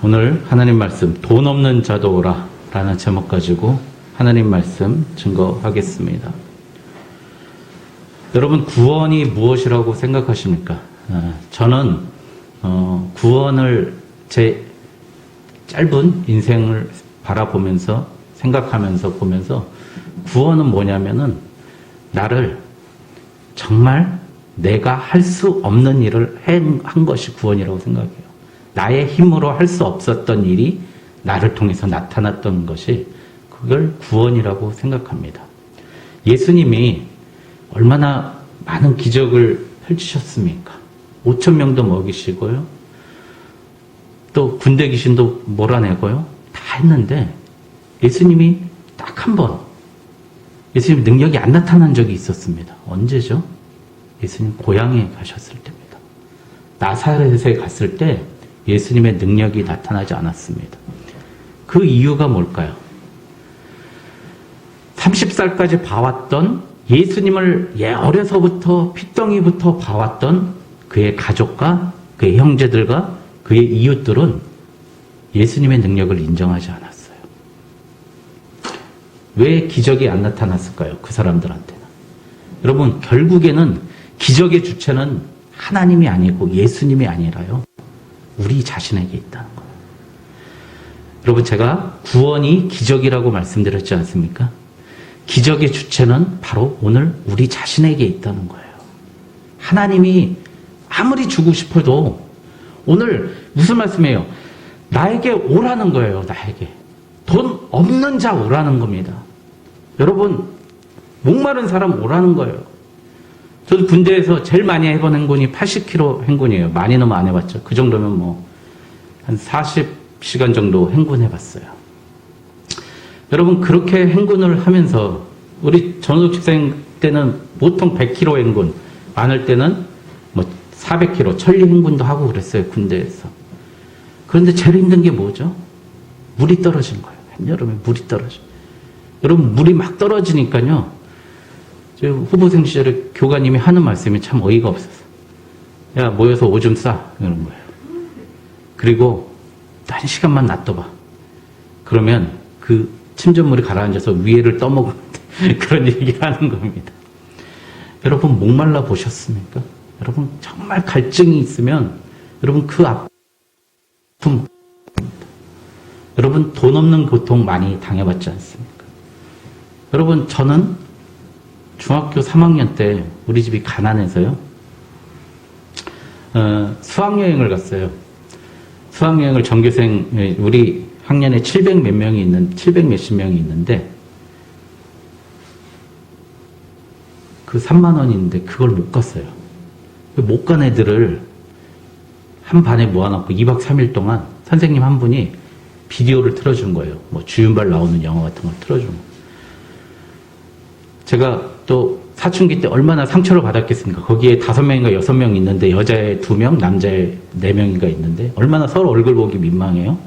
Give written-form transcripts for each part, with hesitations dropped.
오늘 하나님 말씀 돈 없는 자도 오라 라는 제목 가지고 하나님 말씀 증거하겠습니다. 여러분, 구원이 무엇이라고 생각하십니까? 저는 구원을 제 짧은 인생을 바라보면서 생각하면서 보면서 구원은 뭐냐면은 나를 정말 내가 할 수 없는 일을 한 것이 구원이라고 생각해요. 나의 힘으로 할 수 없었던 일이 나를 통해서 나타났던 것이 그걸 구원이라고 생각합니다. 예수님이 얼마나 많은 기적을 펼치셨습니까? 5,000명도 먹이시고요. 또 군대 귀신도 몰아내고요. 다 했는데 예수님이 딱 한 번 예수님 능력이 안 나타난 적이 있었습니다. 언제죠? 예수님 고향에 가셨을 때입니다. 나사렛에 갔을 때 예수님의 능력이 나타나지 않았습니다. 그 이유가 뭘까요? 30살까지 봐왔던 예수님을 어려서부터 핏덩이부터 봐왔던 그의 가족과 그의 형제들과 그의 이웃들은 예수님의 능력을 인정하지 않았어요. 왜 기적이 안 나타났을까요? 그 사람들한테는. 여러분, 결국에는 기적의 주체는 하나님이 아니고 예수님이 아니라요, 우리 자신에게 있다는 거예요. 여러분, 제가 구원이 기적이라고 말씀드렸지 않습니까? 기적의 주체는 바로 오늘 우리 자신에게 있다는 거예요. 하나님이 아무리 주고 싶어도 오늘 무슨 말씀이에요? 나에게 오라는 거예요. 나에게. 돈 없는 자 오라는 겁니다. 여러분, 목마른 사람 오라는 거예요. 저도 군대에서 제일 많이 해본 행군이 80km 행군이에요. 많이는 안 해봤죠. 그 정도면 뭐 한 40시간 정도 행군해봤어요. 여러분, 그렇게 행군을 하면서 우리 전우석 집사님 때는 보통 100km 행군, 많을 때는 뭐 400km 천리 행군도 하고 그랬어요. 군대에서. 그런데 제일 힘든 게 뭐죠? 물이 떨어진 거예요. 한여름에 물이 떨어져. 여러분, 물이 막 떨어지니까요, 후보생 시절에 교관님이 하는 말씀이 참 어이가 없었어요. 야, 모여서 오줌 싸. 이러는 거예요. 그리고 한 시간만 놔둬봐. 그러면 그 침전물이 가라앉아서 위에를 떠먹으면 그런 얘기를 하는 겁니다. 여러분, 목말라 보셨습니까? 여러분, 정말 갈증이 있으면 여러분 그 아픔, 여러분 돈 없는 고통 많이 당해봤지 않습니까? 여러분, 저는 중학교 3학년 때 우리 집이 가난해서요, 수학여행을 갔어요. 수학여행을 전교생, 우리 학년에 700 몇십 명이 있는데, 그 3만 원인데 그걸 못 갔어요. 못 간 애들을 한 반에 모아놓고 2박 3일 동안 선생님 한 분이 비디오를 틀어준 거예요. 뭐 주윤발 나오는 영화 같은 걸 틀어준 거예요. 제가 또 사춘기 때 얼마나 상처를 받았겠습니까? 거기에 5명인가 6명 있는데 여자애 2명, 남자애 4명인가 있는데 얼마나 서로 얼굴 보기 민망해요?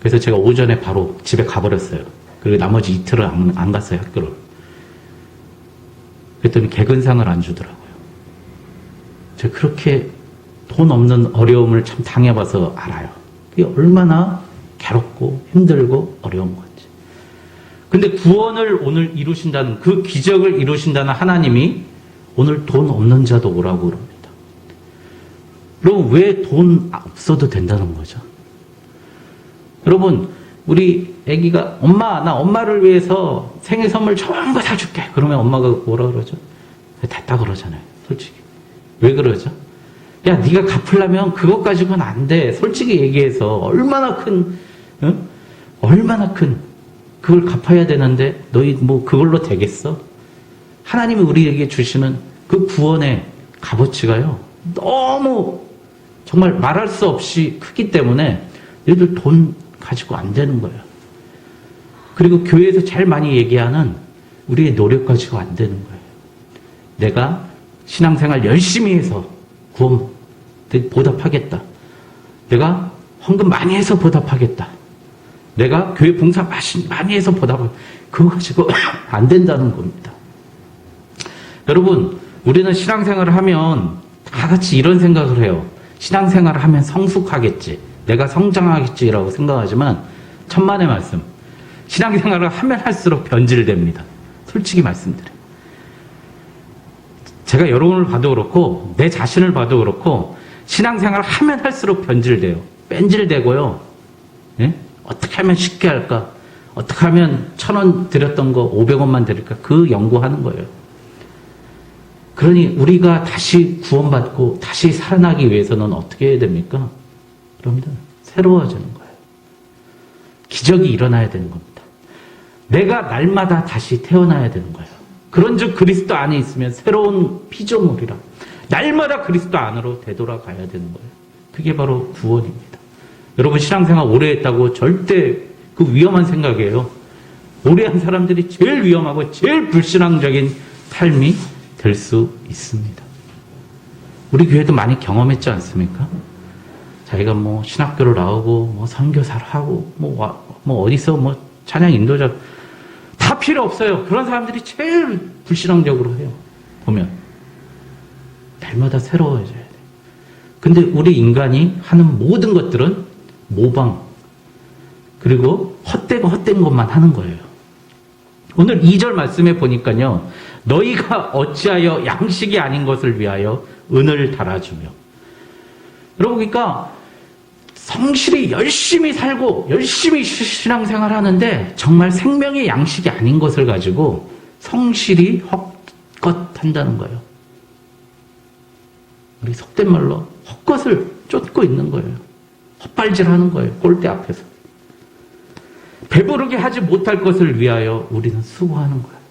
그래서 제가 오전에 바로 집에 가버렸어요. 그리고 나머지 이틀을 안 갔어요, 학교를. 그랬더니 개근상을 안 주더라고요. 제가 그렇게 돈 없는 어려움을 참 당해봐서 알아요. 그게 얼마나 괴롭고 힘들고 어려운 건지. 근데 구원을 오늘 이루신다는, 그 기적을 이루신다는 하나님이 오늘 돈 없는 자도 오라고 그럽니다. 그럼 왜 돈 없어도 된다는 거죠? 여러분, 우리 애기가 엄마, 나 엄마를 위해서 생일 선물 좋은 거 사줄게. 그러면 엄마가 뭐라 그러죠? 됐다 그러잖아요. 솔직히. 왜 그러죠? 야, 네가 갚으려면 그것 가지고는 안 돼. 솔직히 얘기해서 얼마나 큰, 얼마나 큰 그걸 갚아야 되는데 너희 뭐 그걸로 되겠어? 하나님이 우리에게 주시는 그 구원의 값어치가요, 너무 정말 말할 수 없이 크기 때문에 얘들 돈 가지고 안 되는 거예요. 그리고 교회에서 제일 많이 얘기하는 우리의 노력 가지고 안 되는 거예요. 내가 신앙생활 열심히 해서 구원 보답하겠다. 내가 헌금 많이 해서 보답하겠다. 내가 교회 봉사 많이 해서 보답하겠다. 그거 가지고 안 된다는 겁니다. 여러분, 우리는 신앙생활을 하면 다 같이 이런 생각을 해요. 신앙생활을 하면 성숙하겠지. 내가 성장하겠지라고 생각하지만 천만의 말씀. 신앙생활을 하면 할수록 변질됩니다. 솔직히 말씀드려요. 제가 여러분을 봐도 그렇고 내 자신을 봐도 그렇고 신앙생활을 하면 할수록 변질돼요. 뺀질되고요. 예? 어떻게 하면 쉽게 할까? 어떻게 하면 1,000원 드렸던 거 500원만 드릴까? 그 연구하는 거예요. 그러니 우리가 다시 구원받고 다시 살아나기 위해서는 어떻게 해야 됩니까? 여러분들, 새로워지는 거예요. 기적이 일어나야 되는 겁니다. 내가 날마다 다시 태어나야 되는 거예요. 그런즉 그리스도 안에 있으면 새로운 피조물이라. 날마다 그리스도 안으로 되돌아가야 되는 거예요. 그게 바로 구원입니다. 여러분 신앙생활 오래 했다고 절대 그 위험한 생각이에요. 오래 한 사람들이 제일 위험하고 제일 불신앙적인 삶이 될 수 있습니다. 우리 교회도 많이 경험했지 않습니까? 자기가 뭐 신학교를 나오고 뭐 선교사를 하고 뭐 어디서 뭐 찬양 인도자 다 필요 없어요. 그런 사람들이 제일 불신앙적으로 해요. 보면 날마다 새로워져야 돼요. 근데 우리 인간이 하는 모든 것들은 모방 그리고 헛되고 헛된 것만 하는 거예요. 오늘 2절 말씀에 보니까요. 너희가 어찌하여 양식이 아닌 것을 위하여 은을 달아주며. 여러분 그러니까 성실히 열심히 살고 열심히 신앙생활 하는데 정말 생명의 양식이 아닌 것을 가지고 성실히 헛것 한다는 거예요. 우리 속된 말로 헛것을 쫓고 있는 거예요. 헛발질 하는 거예요. 꼴대 앞에서. 배부르게 하지 못할 것을 위하여 우리는 수고하는 거예요.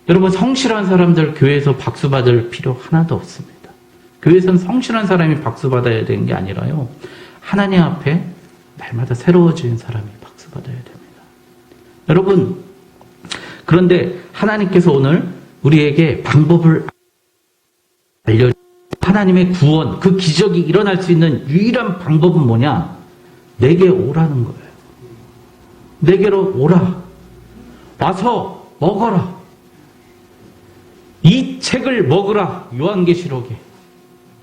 여러분 성실한 사람들 교회에서 박수 받을 필요 하나도 없습니다. 교회에서는 성실한 사람이 박수 받아야 되는 게 아니라요. 하나님 앞에 날마다 새로워지는 사람이 박수 받아야 됩니다. 여러분 그런데 하나님께서 오늘 우리에게 방법을 알려 하나님의 구원, 그 기적이 일어날 수 있는 유일한 방법은 뭐냐? 내게 오라는 거예요. 내게로 오라. 와서 먹어라. 이 책을 먹으라. 요한계시록에.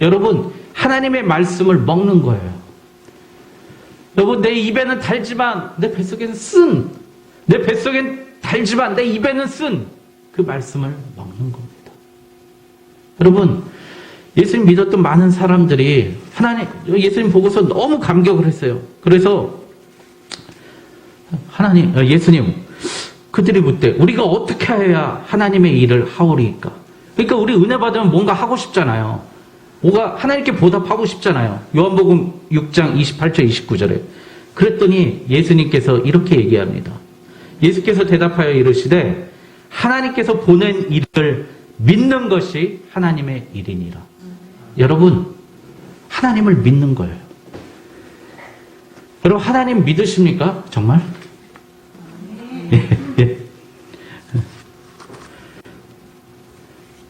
여러분, 하나님의 말씀을 먹는 거예요. 여러분, 내 입에는 달지만 내 뱃속에는 쓴, 내 뱃속엔 달지만 내 입에는 쓴 그 말씀을 먹는 겁니다. 여러분, 예수님 믿었던 많은 사람들이 예수님 보고서 너무 감격을 했어요. 그래서 예수님, 그들이 묻되 우리가 어떻게 해야 하나님의 일을 하오리까? 그러니까 우리 은혜 받으면 뭔가 하고 싶잖아요. 뭔가 하나님께 보답하고 싶잖아요. 요한복음 6장 28절 29절에. 그랬더니 예수님께서 이렇게 얘기합니다. 예수께서 대답하여 이르시되 하나님께서 보낸 일을 믿는 것이 하나님의 일이니라. 여러분, 하나님을 믿는 거예요. 여러분, 하나님 믿으십니까? 정말? 예.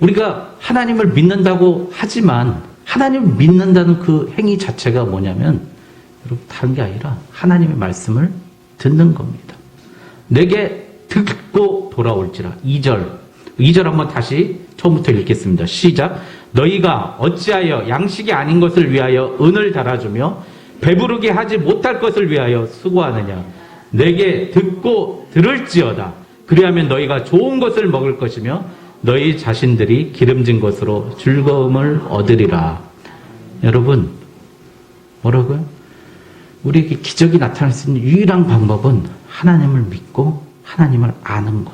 우리가 하나님을 믿는다고 하지만 하나님을 믿는다는 그 행위 자체가 뭐냐면 여러분 다른 게 아니라 하나님의 말씀을 듣는 겁니다. 내게 듣고 돌아올지라. 2절 한번 다시 처음부터 읽겠습니다. 시작. 너희가 어찌하여 양식이 아닌 것을 위하여 은을 달아주며 배부르게 하지 못할 것을 위하여 수고하느냐. 내게 듣고 들을지어다. 그리하면 너희가 좋은 것을 먹을 것이며 너희 자신들이 기름진 것으로 즐거움을 얻으리라. 여러분, 뭐라고요? 우리에게 기적이 나타날 수 있는 유일한 방법은 하나님을 믿고 하나님을 아는 것.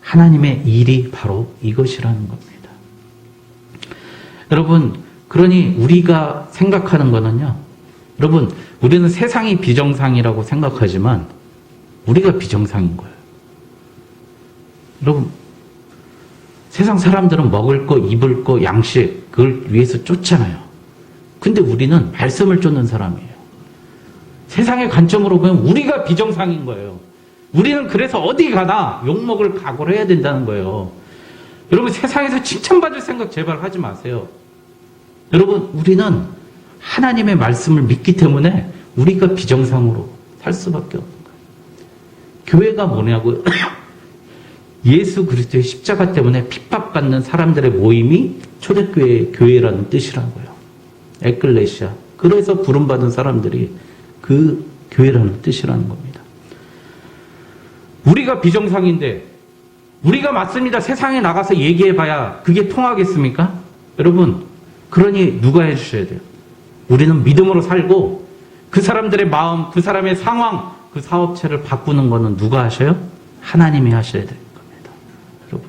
하나님의 일이 바로 이것이라는 겁니다. 여러분, 그러니 우리가 생각하는 거는요. 여러분, 우리는 세상이 비정상이라고 생각하지만 우리가 비정상인 거예요. 여러분, 세상 사람들은 먹을 거, 입을 거, 양식 그걸 위해서 쫓잖아요. 근데 우리는 말씀을 쫓는 사람이에요. 세상의 관점으로 보면 우리가 비정상인 거예요. 우리는 그래서 어디 가나 욕먹을 각오를 해야 된다는 거예요. 여러분, 세상에서 칭찬받을 생각 제발 하지 마세요. 여러분, 우리는 하나님의 말씀을 믿기 때문에 우리가 비정상으로 살 수밖에 없는 거예요. 교회가 뭐냐고요? 예수 그리스도의 십자가 때문에 핍박받는 사람들의 모임이 초대교회 교회라는 뜻이라고요. 에클레시아, 그래서 부름받은 사람들이 그 교회라는 뜻이라는 겁니다. 우리가 비정상인데 우리가 맞습니다. 세상에 나가서 얘기해봐야 그게 통하겠습니까? 여러분, 그러니 누가 해주셔야 돼요? 우리는 믿음으로 살고 그 사람들의 마음, 그 사람의 상황, 그 사업체를 바꾸는 거는 누가 하셔요? 하나님이 하셔야 되는 겁니다. 여러분.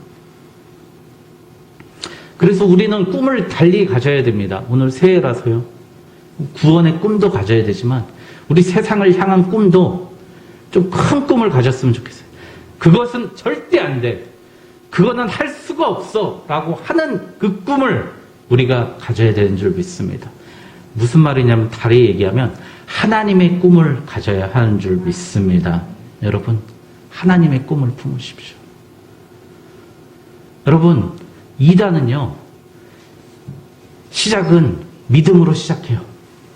그래서 우리는 꿈을 달리 가져야 됩니다. 오늘 새해라서요. 구원의 꿈도 가져야 되지만 우리 세상을 향한 꿈도 좀 큰 꿈을 가졌으면 좋겠어요. 그것은 절대 안 돼. 그거는 할 수가 없어. 라고 하는 그 꿈을 우리가 가져야 되는 줄 믿습니다. 무슨 말이냐면 다르게 얘기하면 하나님의 꿈을 가져야 하는 줄 믿습니다. 여러분, 하나님의 꿈을 품으십시오. 여러분, 이단은요, 시작은 믿음으로 시작해요.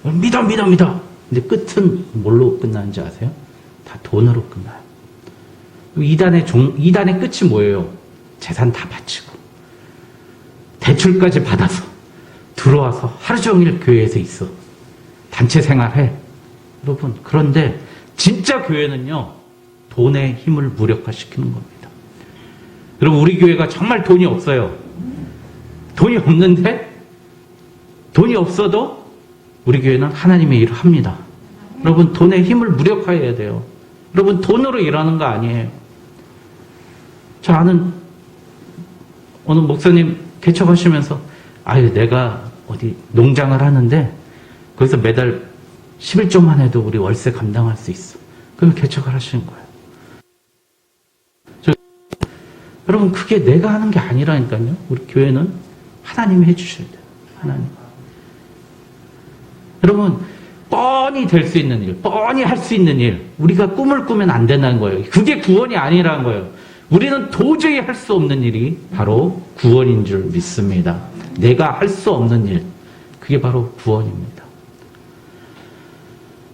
믿어. 근데 끝은 뭘로 끝나는지 아세요? 다 돈으로 끝나요. 이단의 끝이 뭐예요? 재산 다 바치고 대출까지 받아서 들어와서 하루 종일 교회에서 있어. 단체 생활해. 여러분, 그런데 진짜 교회는요, 돈의 힘을 무력화시키는 겁니다. 여러분, 우리 교회가 정말 돈이 없어요. 돈이 없는데 돈이 없어도 우리 교회는 하나님의 일을 합니다. 여러분, 돈의 힘을 무력화해야 돼요. 여러분, 돈으로 일하는 거 아니에요. 저 아는 어느 목사님 개척하시면서 내가 어디 농장을 하는데 거기서 매달 11조만 해도 우리 월세 감당할 수 있어. 그러면 개척을 하시는 거예요. 여러분, 그게 내가 하는 게 아니라니까요. 우리 교회는 하나님이 해주셔야 돼요. 하나님. 여러분, 뻔히 될 수 있는 일, 뻔히 할 수 있는 일, 우리가 꿈을 꾸면 안 된다는 거예요. 그게 구원이 아니라는 거예요. 우리는 도저히 할 수 없는 일이 바로 구원인 줄 믿습니다. 내가 할 수 없는 일, 그게 바로 구원입니다.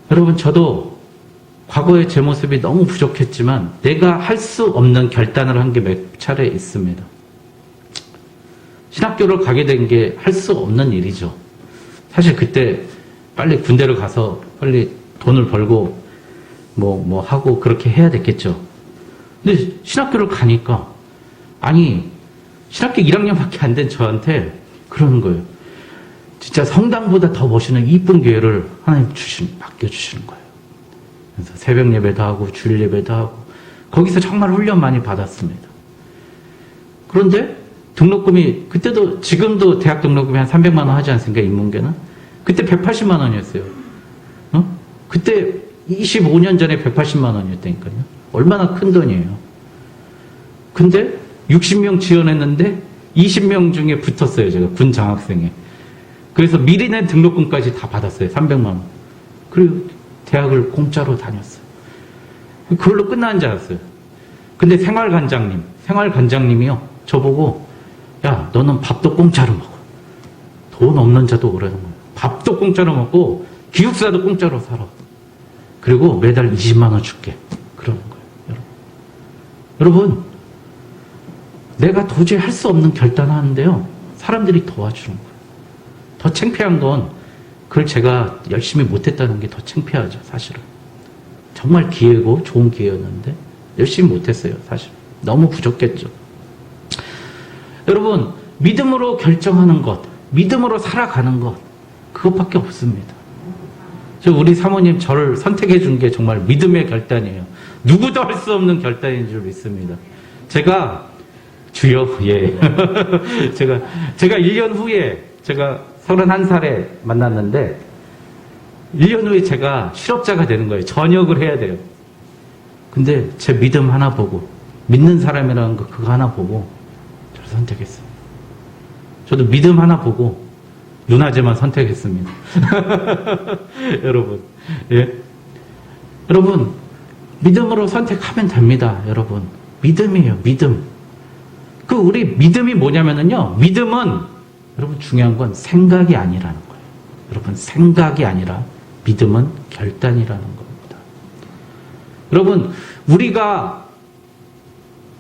여러분, 저도 과거의 제 모습이 너무 부족했지만 내가 할 수 없는 결단을 한 게 몇 차례 있습니다. 신학교를 가게 된 게 할 수 없는 일이죠. 사실 그때 빨리 군대를 가서 빨리 돈을 벌고 뭐 하고 그렇게 해야 됐겠죠. 근데 신학교를 가니까 신학교 1학년밖에 안 된 저한테 그러는 거예요. 진짜 성당보다 더 멋있는 이쁜 교회를 하나님 맡겨주시는 거예요. 그래서 새벽 예배도 하고 주일 예배도 하고 거기서 정말 훈련 많이 받았습니다. 그런데 등록금이 그때도 지금도 대학 등록금이 한 300만 원 하지 않습니까? 인문계는? 그때 180만 원이었어요. 그때 25년 전에 180만 원이었다니까요. 얼마나 큰 돈이에요. 근데 60명 지원했는데 20명 중에 붙었어요. 제가 군 장학생에. 그래서 미리 낸 등록금까지 다 받았어요. 300만 원. 그리고 대학을 공짜로 다녔어요. 그걸로 끝나는 줄 알았어요. 근데 생활관장님이요. 저보고, 야, 너는 밥도 공짜로 먹어. 돈 없는 자도 오라는 거예요. 밥도 공짜로 먹고 기숙사도 공짜로 살아. 그리고 매달 20만 원 줄게. 그러는 거예요. 여러분, 내가 도저히 할 수 없는 결단을 하는데요. 사람들이 도와주는 거예요. 더 창피한 건 그걸 제가 열심히 못했다는 게 더 창피하죠. 사실은. 정말 기회고 좋은 기회였는데 열심히 못했어요. 사실. 너무 부족했죠. 여러분, 믿음으로 결정하는 것, 믿음으로 살아가는 것, 그것밖에 없습니다. 우리 사모님 저를 선택해 준 게 정말 믿음의 결단이에요. 누구도 할 수 없는 결단인 줄 믿습니다. 제가 주여, 예. 제가 1년 후에 제가 31살에 만났는데 1년 후에 제가 실업자가 되는 거예요. 전역을 해야 돼요. 근데 제 믿음 하나 보고, 믿는 사람이라는 거 그거 하나 보고 저를 선택했어요. 저도 믿음 하나 보고 윤아재만 선택했습니다. 여러분, 예. 여러분, 믿음으로 선택하면 됩니다. 여러분, 믿음이에요. 믿음. 우리 믿음이 뭐냐면요. 믿음은 여러분 중요한 건 생각이 아니라는 거예요. 여러분, 생각이 아니라 믿음은 결단이라는 겁니다. 여러분, 우리가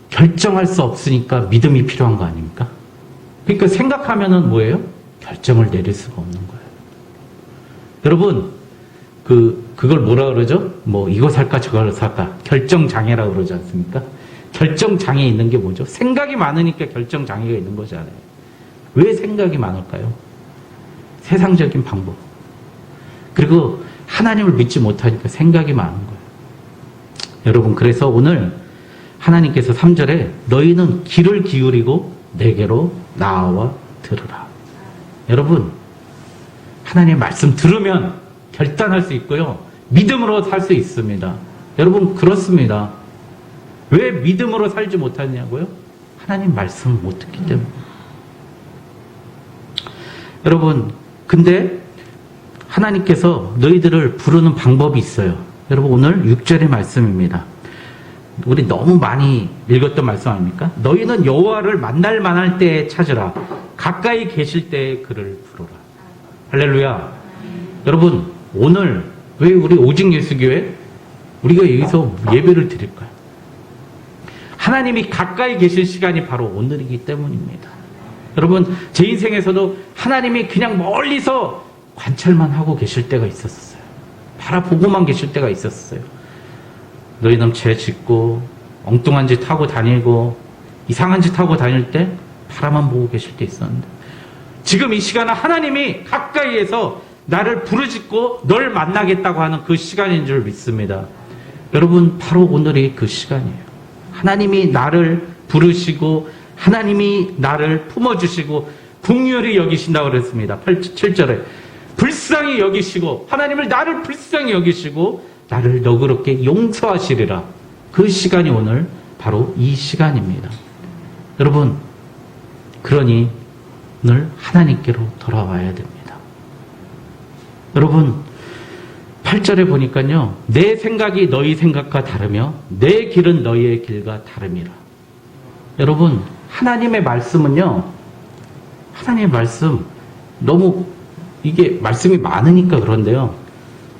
결정할 수 없으니까 믿음이 필요한 거 아닙니까? 그러니까 생각하면은 뭐예요? 결정을 내릴 수가 없는 거예요. 여러분, 그걸 뭐라 그러죠? 뭐, 이거 살까, 저거 살까. 결정장애라고 그러지 않습니까? 결정장애 있는 게 뭐죠? 생각이 많으니까 결정장애가 있는 거잖아요. 왜 생각이 많을까요? 세상적인 방법. 그리고 하나님을 믿지 못하니까 생각이 많은 거예요. 여러분, 그래서 오늘 하나님께서 3절에 너희는 귀를 기울이고 내게로 나와 들으라. 여러분, 하나님의 말씀 들으면 결단할 수 있고요. 믿음으로 살 수 있습니다. 여러분, 그렇습니다. 왜 믿음으로 살지 못하냐고요? 하나님 말씀을 못 듣기 때문에. 여러분, 근데 하나님께서 너희들을 부르는 방법이 있어요. 여러분, 오늘 6절의 말씀입니다. 우리 너무 많이 읽었던 말씀 아닙니까? 너희는 여호와를 만날 만할 때에 찾으라. 가까이 계실 때에 그를 부르라. 할렐루야. 여러분, 오늘 왜 우리 오직 예수교회 우리가 여기서 예배를 드릴까요? 하나님이 가까이 계실 시간이 바로 오늘이기 때문입니다. 여러분, 제 인생에서도 하나님이 그냥 멀리서 관찰만 하고 계실 때가 있었어요. 바라보고만 계실 때가 있었어요. 너희는 죄 짓고 엉뚱한 짓 하고 다니고 이상한 짓 하고 다닐 때 바라만 보고 계실 때 있었는데, 지금 이 시간은 하나님이 가까이에서 나를 부르짖고 널 만나겠다고 하는 그 시간인 줄 믿습니다. 여러분, 바로 오늘이 그 시간이에요. 하나님이 나를 부르시고 하나님이 나를 품어주시고 긍휼히 여기신다고 그랬습니다. 7절에 불쌍히 여기시고, 하나님을 나를 불쌍히 여기시고 나를 너그럽게 용서하시리라. 그 시간이 오늘 바로 이 시간입니다. 여러분, 그러니 오늘 하나님께로 돌아와야 됩니다. 여러분, 8절에 보니까요, 내 생각이 너희 생각과 다르며 내 길은 너희의 길과 다름이라. 여러분, 하나님의 말씀은요, 하나님의 말씀, 너무 이게 말씀이 많으니까 그런데요,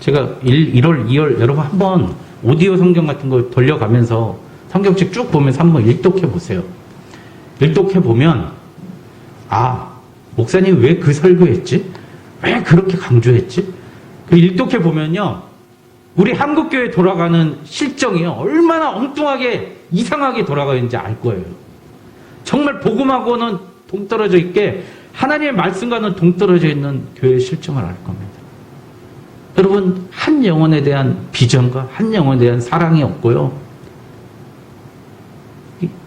제가 1월, 2월 여러분 한번 오디오 성경 같은 거 돌려가면서 성경책 쭉 보면서 한번 일독해 보세요. 일독해 보면, 아, 목사님 왜 그 설교했지? 왜 그렇게 강조했지? 그 일독해 보면요, 우리 한국교회 돌아가는 실정이 얼마나 엉뚱하게 이상하게 돌아가는지 알 거예요. 정말 복음하고는 동떨어져 있게 하나님의 말씀과는 동떨어져 있는 교회의 실정을 알 겁니다. 여러분, 한 영혼에 대한 비전과 한 영혼에 대한 사랑이 없고요,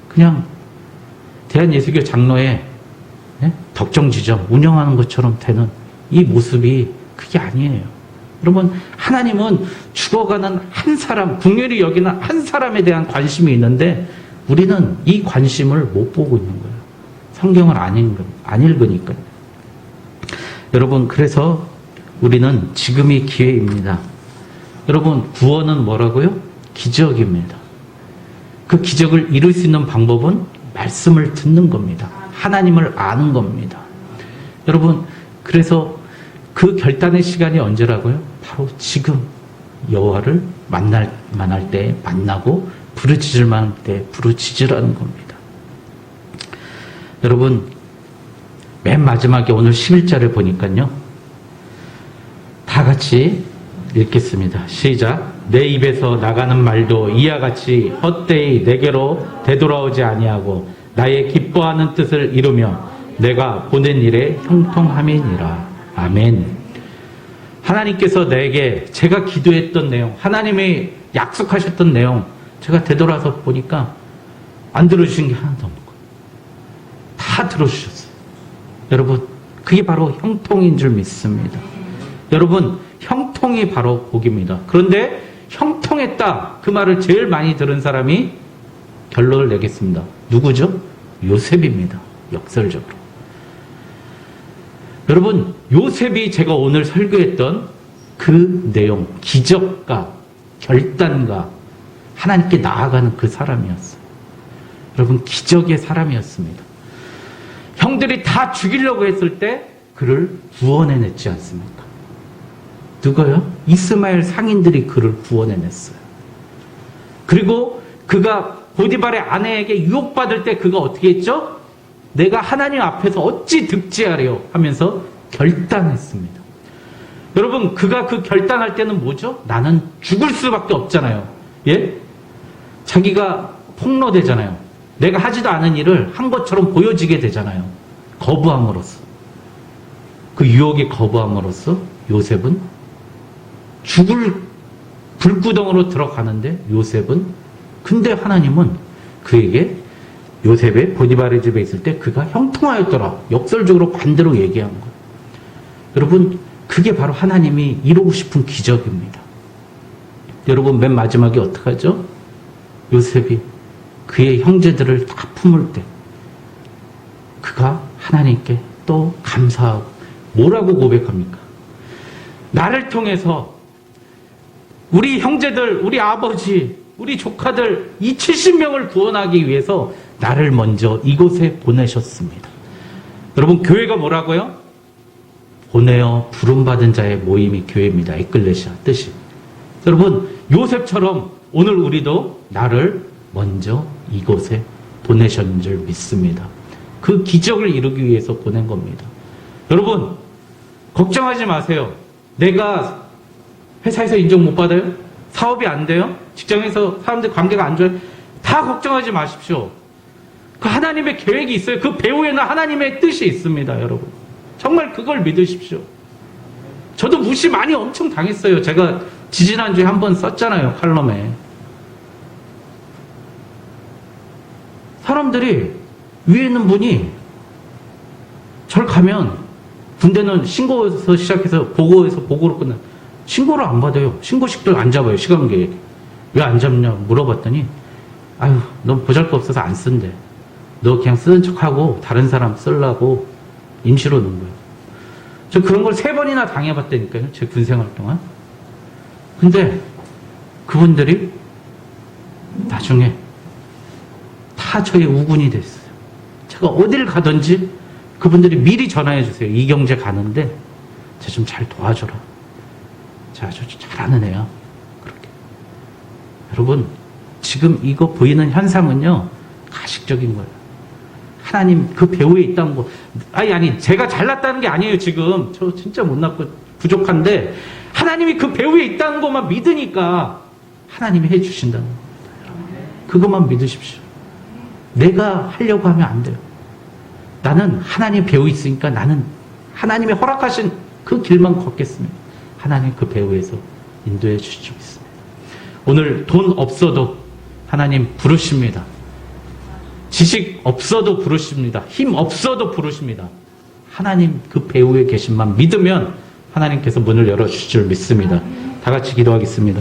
그냥 대한예수교 장로의 덕정지정 운영하는 것처럼 되는 이 모습이 그게 아니에요. 여러분, 하나님은 죽어가는 한 사람, 긍휼히 여기는 한 사람에 대한 관심이 있는데 우리는 이 관심을 못 보고 있는 거예요. 성경을 안 읽으니까요. 여러분, 그래서 우리는 지금이 기회입니다. 여러분, 구원은 뭐라고요? 기적입니다. 그 기적을 이룰 수 있는 방법은 말씀을 듣는 겁니다. 하나님을 아는 겁니다. 여러분, 그래서 그 결단의 시간이 언제라고요? 바로 지금. 여호와를 만날 만할 때 만나고 부르짖을 만할 때 부르짖으라는 겁니다. 여러분, 맨 마지막에 오늘 11절을 보니까요, 다 같이 읽겠습니다. 시작. 내 입에서 나가는 말도 이와 같이 헛되이 내게로 되돌아오지 아니하고 나의 기뻐하는 뜻을 이루며 내가 보낸 일에 형통함이니라. 아멘. 하나님께서 내게 제가 기도했던 내용, 하나님이 약속하셨던 내용, 제가 되돌아서 보니까 안 들어주신 게 하나도 없는 거예요. 다 들어주셨어요. 여러분, 그게 바로 형통인 줄 믿습니다. 여러분, 형통이 바로 복입니다. 그런데 형통했다, 그 말을 제일 많이 들은 사람이 결론을 내겠습니다. 누구죠? 요셉입니다. 역설적으로. 여러분, 요셉이 제가 오늘 설교했던 그 내용, 기적과 결단과 하나님께 나아가는 그 사람이었어요. 여러분, 기적의 사람이었습니다. 형들이 다 죽이려고 했을 때 그를 구원해냈지 않습니까? 누가요? 이스마엘 상인들이 그를 구원해냈어요. 그리고 그가 보디발의 아내에게 유혹받을 때 그가 어떻게 했죠? 내가 하나님 앞에서 어찌 득지하려 하면서 결단했습니다. 여러분, 그가 그 결단할 때는 뭐죠? 나는 죽을 수밖에 없잖아요. 예? 자기가 폭로되잖아요. 내가 하지도 않은 일을 한 것처럼 보여지게 되잖아요. 거부함으로써. 그 유혹에 거부함으로써 요셉은 죽을 불구덩으로 들어가는데 근데 하나님은 그에게 요셉의 보디발의 집에 있을 때 그가 형통하였더라. 역설적으로 반대로 얘기한 거예요. 여러분, 그게 바로 하나님이 이루고 싶은 기적입니다. 여러분, 맨 마지막에 어떡하죠? 요셉이 그의 형제들을 다 품을 때 그가 하나님께 또 감사하고 뭐라고 고백합니까? 나를 통해서 우리 형제들, 우리 아버지, 우리 조카들 이 70명을 구원하기 위해서 나를 먼저 이곳에 보내셨습니다. 여러분, 교회가 뭐라고요? 보내어 부름받은 자의 모임이 교회입니다. 에클레시아 뜻이. 여러분, 요셉처럼 오늘 우리도 나를 먼저 이곳에 보내신 줄 믿습니다. 그 기적을 이루기 위해서 보낸 겁니다. 여러분, 걱정하지 마세요. 내가 회사에서 인정 못 받아요? 사업이 안 돼요? 직장에서 사람들 관계가 안 좋아요? 다 걱정하지 마십시오. 그 하나님의 계획이 있어요. 그 배후에는 하나님의 뜻이 있습니다, 여러분. 정말 그걸 믿으십시오. 저도 무시 많이 엄청 당했어요. 제가 지지난주에 한번 썼잖아요, 칼럼에. 사람들이 위에 있는 분이 절 가면 군대는 신고에서 시작해서 보고에서 보고로 끝나. 신고를 안 받아요. 신고식들 안 잡아요. 시간 계획. 왜 안 잡냐 물어봤더니 아유, 넌 보잘것없어서 안 쓴대. 너 그냥 쓰는 척하고 다른 사람 쓰려고 임시로 넣은 거예요. 저 그런 걸 3번이나 당해봤다니까요. 제 군생활 동안. 근데 그분들이 나중에 다 저의 우군이 됐어요. 제가 어딜 가든지 그분들이 미리 전화해 주세요. 이경재 가는데 쟤 좀 잘 도와줘라. 자, 아주 잘하는 애야. 그렇게. 여러분, 지금 이거 보이는 현상은요, 가식적인 거예요. 하나님 그 배후에 있다는 거. 아니, 제가 잘났다는 게 아니에요, 지금. 저 진짜 못났고 부족한데, 하나님이 그 배후에 있다는 것만 믿으니까 하나님이 해주신다는 겁니다. 그것만 믿으십시오. 내가 하려고 하면 안 돼요. 나는 하나님 배후에 있으니까 나는 하나님이 허락하신 그 길만 걷겠습니다. 하나님 그 배후에서 인도해 주실 줄 믿습니다. 오늘 돈 없어도 하나님 부르십니다. 지식 없어도 부르십니다. 힘 없어도 부르십니다. 하나님 그 배후에 계신만 믿으면 하나님께서 문을 열어주실 줄 믿습니다. 다 같이 기도하겠습니다.